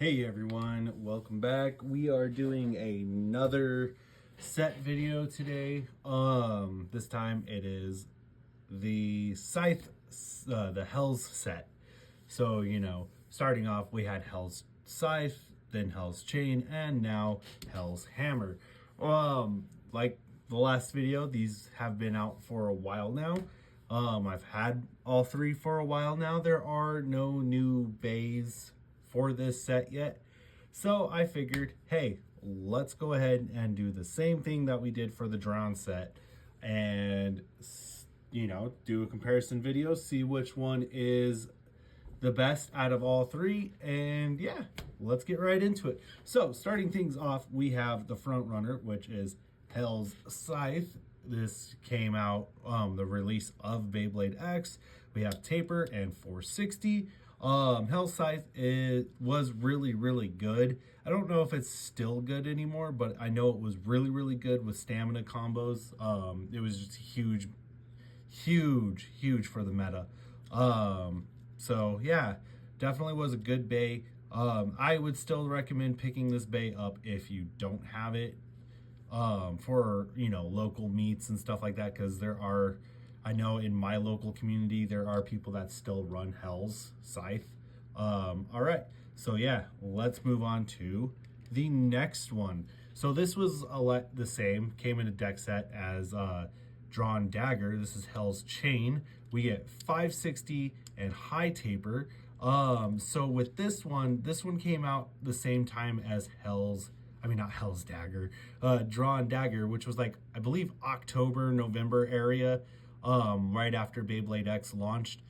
Hey everyone, welcome back. We are doing another set video today. This time it is the Scythe, the Hell's set. So, starting off we had Hell's Scythe, then Hell's Chain, and now Hell's Hammer. Like the last video, these have been out for a while now. I've had all three for a while now. There are no new bays for this set yet. So I figured, hey, let's go ahead and do the same thing that we did for the Drown set and, do a comparison video, see which one is the best out of all three. And yeah, let's get right into it. So starting things off, we have the front runner, which is Hell's Scythe. This came out, the release of Beyblade X. We have taper and 460. Hell's Scythe was really good. I don't know if it's still good anymore, but I know it was really good with stamina combos. It was just huge for the meta. So yeah, definitely was a good bay. I would still recommend picking this bay up if you don't have it, for local meets and stuff like that, because I know in my local community there are people that still run Hell's Scythe. All right, so yeah, let's move on to the next one. So this was the same, came in a deck set as Drawn Dagger. This is Hell's Chain. We get 560 and high taper. So with this one came out the same time as not Hell's Dagger, Drawn Dagger, which was like, I believe October, November area, right after Beyblade X launched,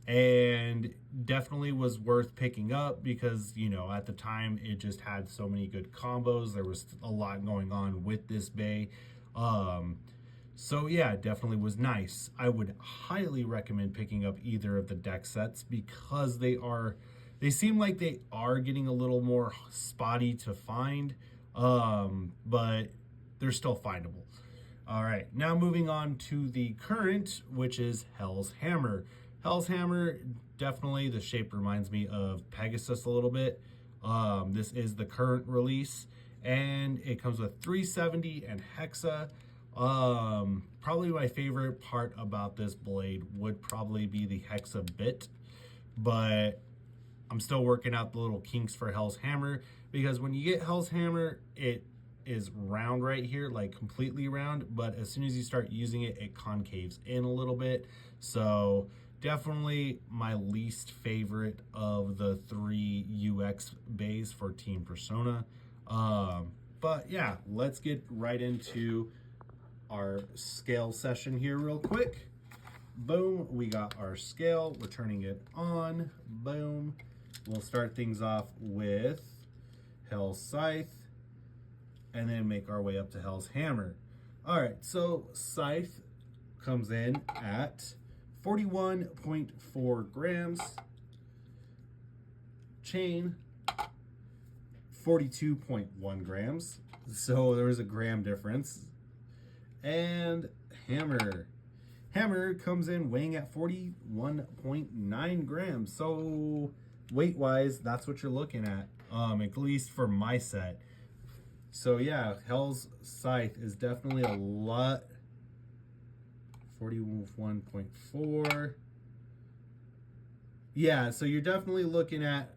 and definitely was worth picking up because, at the time it just had so many good combos. There was a lot going on with this bay. So yeah, definitely was nice. I would highly recommend picking up either of the deck sets because they seem like they are getting a little more spotty to find, but they're still findable. All right, now moving on to the current, which is Hell's Hammer. Hell's Hammer, definitely the shape reminds me of Pegasus a little bit. This is the current release, and it comes with 370 and Hexa. Probably my favorite part about this blade would probably be the Hexa bit, but I'm still working out the little kinks for Hell's Hammer, because when you get Hell's Hammer, it is round right here, like completely round, but as soon as you start using it, it concaves in a little bit. So definitely my least favorite of the three UX bays for Team Persona. But yeah, let's get right into our scale session here real quick. Boom, we got our scale, we're turning it on. Boom. We'll start things off with Hell's Scythe and then make our way up to Hell's Hammer. All right, so Scythe comes in at 41.4 grams. Chain, 42.1 grams. So there was a gram difference. And Hammer comes in weighing at 41.9 grams. So weight-wise, that's what you're looking at least for my set. So yeah, Hell's Scythe is definitely a lot. 41.4. Yeah, so you're definitely looking at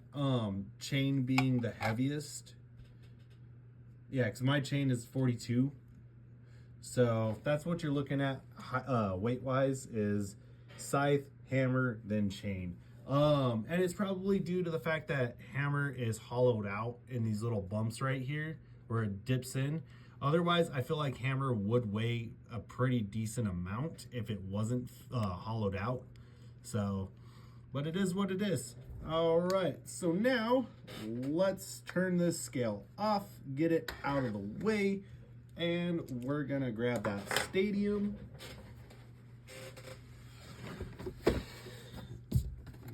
chain being the heaviest. Yeah, because my chain is 42. So that's what you're looking at weight-wise, is Scythe, Hammer, then Chain. And it's probably due to the fact that Hammer is hollowed out in these little bumps right here where it dips in. Otherwise, I feel like Hammer would weigh a pretty decent amount if it wasn't hollowed out. So, but it is what it is. All right, so now let's turn this scale off, get it out of the way, and we're gonna grab that stadium.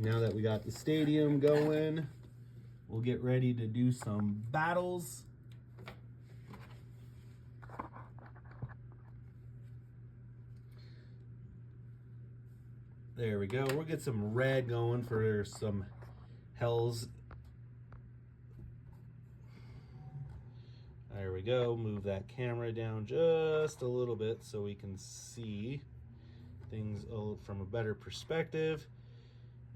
Now that we got the stadium going, we'll get ready to do some battles. There we go. We'll get some red going for some Hell's There we go. Move that camera down just a little bit so we can see things from a better perspective.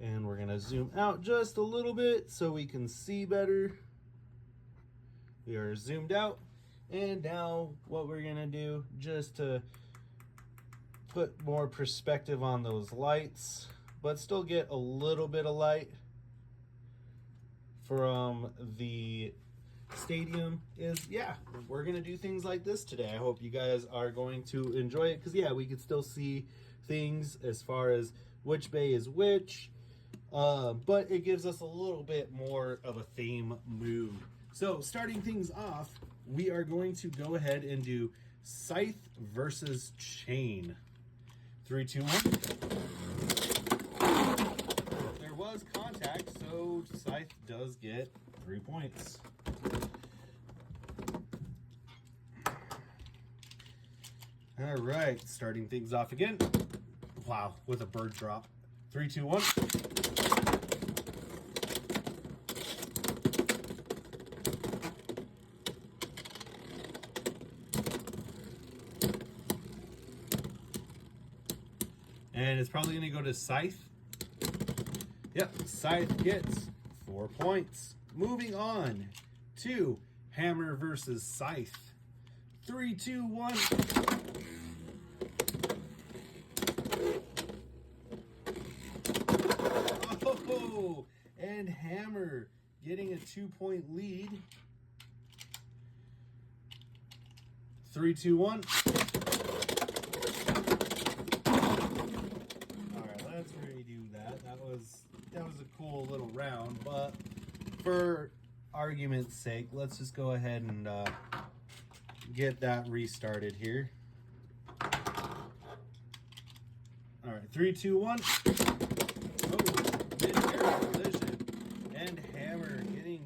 And we're going to zoom out just a little bit so we can see better. We are zoomed out. And now what we're going to do, just to put more perspective on those lights, but still get a little bit of light from the stadium, is, yeah, we're going to do things like this today. I hope you guys are going to enjoy it, because, yeah, we can still see things as far as which bay is which, but it gives us a little bit more of a theme mood. So starting things off, we are going to go ahead and do Scythe versus Chain. 3, 2, 1. There was contact, so Scythe does get 3 points. All right, starting things off again. Wow, with a bird drop. 3, 2, 1. And it's probably going to go to Scythe. Yep, Scythe gets 4 points. Moving on to Hammer versus Scythe. 3, 2, 1. Oh, and Hammer getting a 2-point lead. 3, 2, 1. Let's redo that. That was a cool little round, but for argument's sake, let's just go ahead and get that restarted here. All right, 3, 2, 1. Oh, mid-air collision, and Hammer getting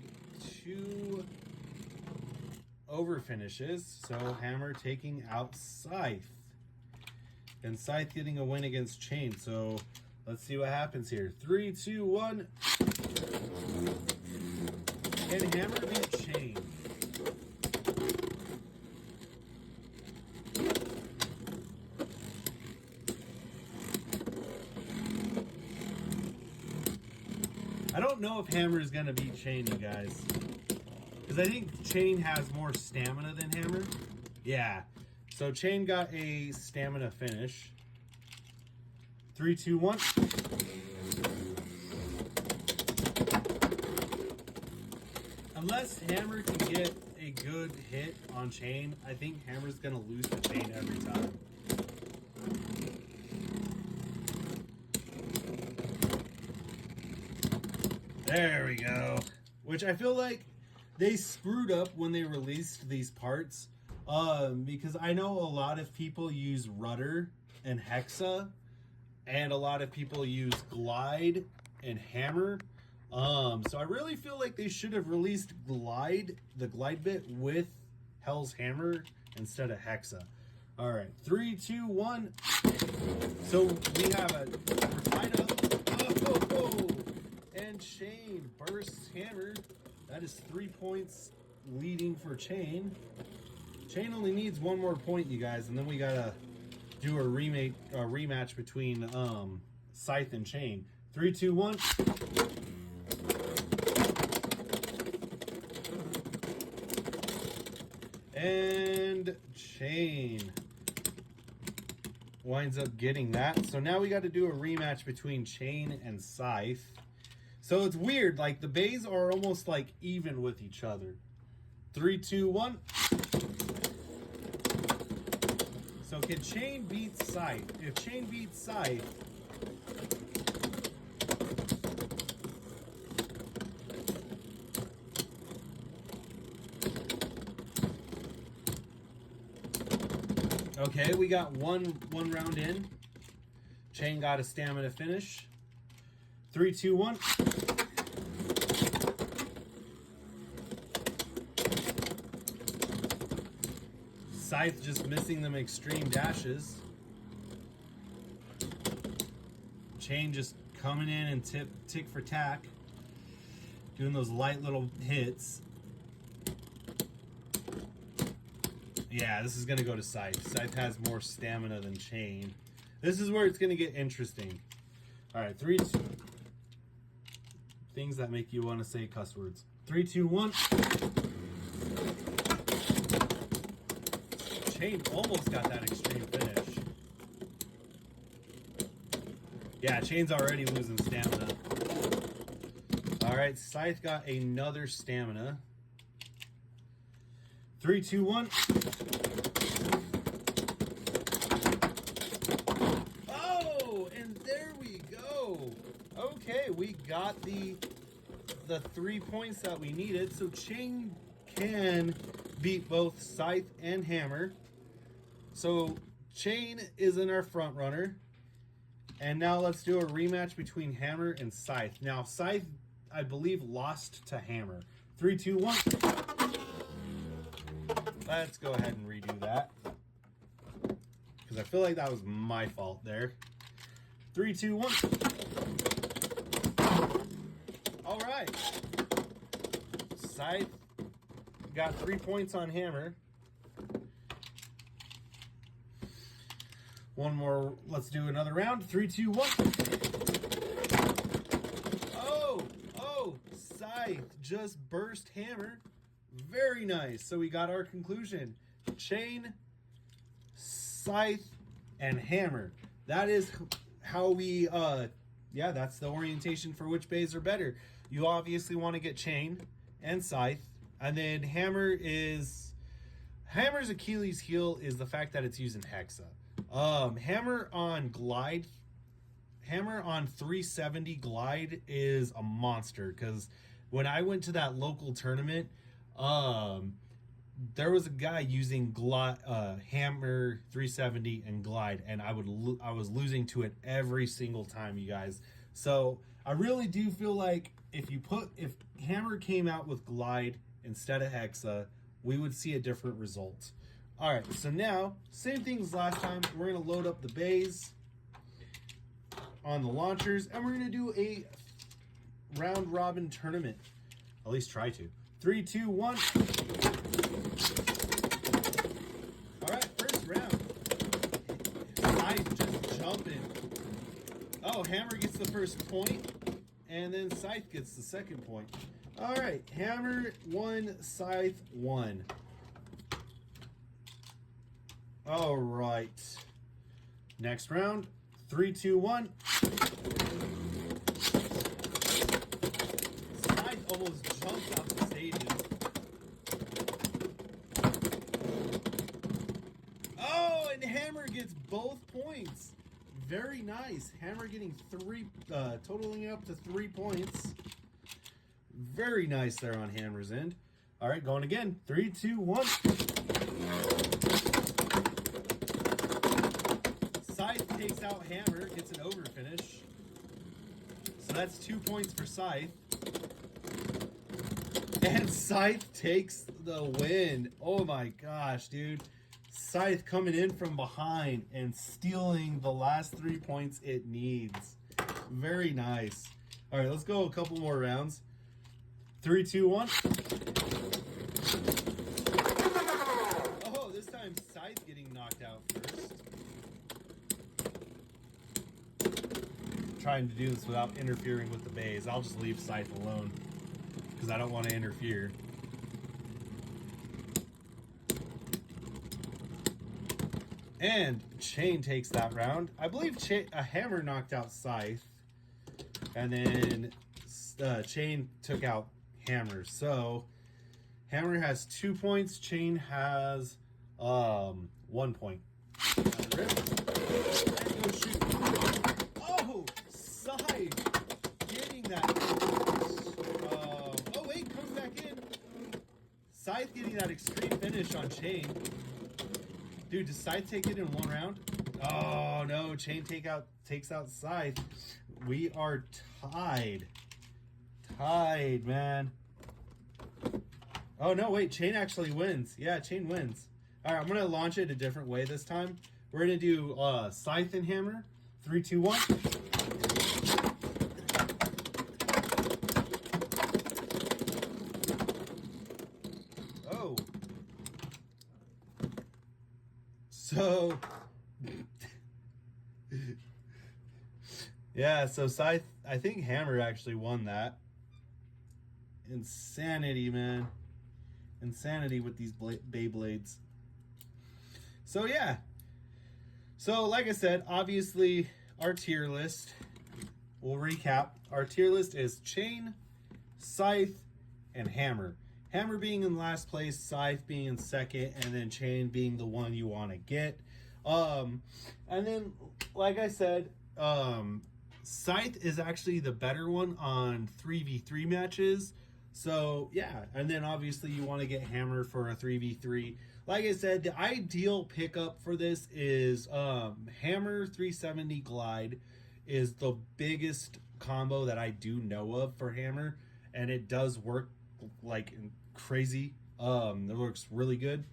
2 over finishes. So Hammer taking out Scythe, and Scythe getting a win against Chain. So let's see what happens here. 3, 2, 1. And Hammer beat Chain. I don't know if Hammer is going to beat Chain, you guys, because I think Chain has more stamina than Hammer. Yeah. So Chain got a stamina finish. 3, 2, 1. Unless Hammer can get a good hit on Chain, I think Hammer's going to lose to Chain every time. There we go. Which I feel like they screwed up when they released these parts. Because I know a lot of people use rudder and hexa, and a lot of people use glide and hammer. So I really feel like they should have released the glide bit with Hell's Hammer instead of hexa. All right, 3, 2, 1. So we have a tied up. Oh, and Chain bursts Hammer. That is 3 points leading for Chain. Chain only needs 1 more point, you guys, and then we gotta do a rematch between Scythe and Chain. 3, 2, 1. And Chain winds up getting that. So now we got to do a rematch between Chain and Scythe. So it's weird, like the bays are almost like even with each other. 3, 2, 1. So can Chain beat Scythe? If Chain beats Scythe, okay, we got one round in. Chain got a stamina finish. 3, 2, 1. Scythe just missing them extreme dashes. Chain just coming in and tick for tack, doing those light little hits. Yeah, this is going to go to Scythe. Scythe has more stamina than Chain. This is where it's going to get interesting. All right, 3, 2. Things that make you want to say cuss words. 3, 2, 1. Chain almost got that extreme finish. Yeah, Chain's already losing stamina. All right, Scythe got another stamina. 3, 2, 1. Oh, and there we go. Okay, we got the 3 points that we needed. So Chain can beat both Scythe and Hammer. So Chain is in our front runner. And now let's do a rematch between Hammer and Scythe. Now Scythe, I believe, lost to Hammer. 3, 2, 1. Let's go ahead and redo that, because I feel like that was my fault there. 3, 2, 1. All right. Scythe got 3 points on Hammer. One more. Let's do another round. 3, 2, 1. Oh, Scythe just burst Hammer. Very nice. So we got our conclusion. Chain, Scythe, and Hammer. That is how we, yeah, that's the orientation for which bays are better. You obviously want to get Chain and Scythe. And then Hammer's Achilles heel is the fact that it's using Hexa. Hammer on 370 glide is a monster, because when I went to that local tournament, there was a guy using Hammer 370 and glide, and I was losing to it every single time, you guys. So I really do feel like if Hammer came out with glide instead of Hexa, we would see a different result. All right, so now same thing as last time. We're gonna load up the bays on the launchers, and we're gonna do a round robin tournament. At least try to. 3, 2, 1. All right, first round. Scythe just jumping. Oh, Hammer gets the first point, and then Scythe gets the second point. All right, Hammer 1, Scythe 1. All right. Next round. 3, 2, 1. Scythe almost jumped out the stages. Oh, and Hammer gets both points. Very nice. Hammer getting 3, totaling up to 3 points. Very nice there on Hammer's end. All right, going again. 3, 2, 1. Scythe takes out Hammer, gets an over finish. So that's 2 points for Scythe. And Scythe takes the win. Oh my gosh, dude. Scythe coming in from behind and stealing the last 3 points it needs. Very nice. All right, let's go a couple more rounds. 3, 2, 1. Oh, this time Scythe getting knocked out first. Trying to do this without interfering with the bays. I'll just leave Scythe alone because I don't want to interfere. And Chain takes that round. I believe a Hammer knocked out Scythe, and then Chain took out Hammer. So Hammer has 2 points. Chain has 1 point. And go shoot. Oh, Scythe getting that. Oh wait, comes back in. Scythe getting that extreme finish on Chain. Dude, does Scythe take it in 1 round? Oh no, Chain takes out Scythe. We are tied. Tied, man. Oh no, wait, Chain actually wins. Yeah, Chain wins. All right, I'm gonna launch it a different way this time. We're gonna do Scythe and Hammer. 3, 2, 1. Oh. So, yeah, so Scythe, I think Hammer actually won that. Insanity, man. Insanity with these Beyblades. So, yeah. So, like I said, obviously, our tier list, we'll recap. Our tier list is Chain, Scythe, and Hammer. Hammer being in last place, Scythe being in second, and then Chain being the one you want to get. And then, like I said, Scythe is actually the better one on 3v3 matches. So, yeah. And then, obviously, you want to get Hammer for a 3v3. Like I said, the ideal pickup for this is Hammer 370 Glide is the biggest combo that I do know of for Hammer. And it does work like crazy. It works really good.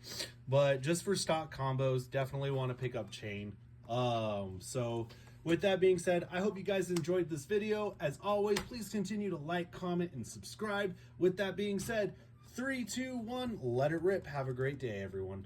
But just for stock combos, definitely want to pick up Chain. So with that being said, I hope you guys enjoyed this video. As always, please continue to like, comment, and subscribe. With that being said, 3, 2, 1, let it rip. Have a great day, everyone.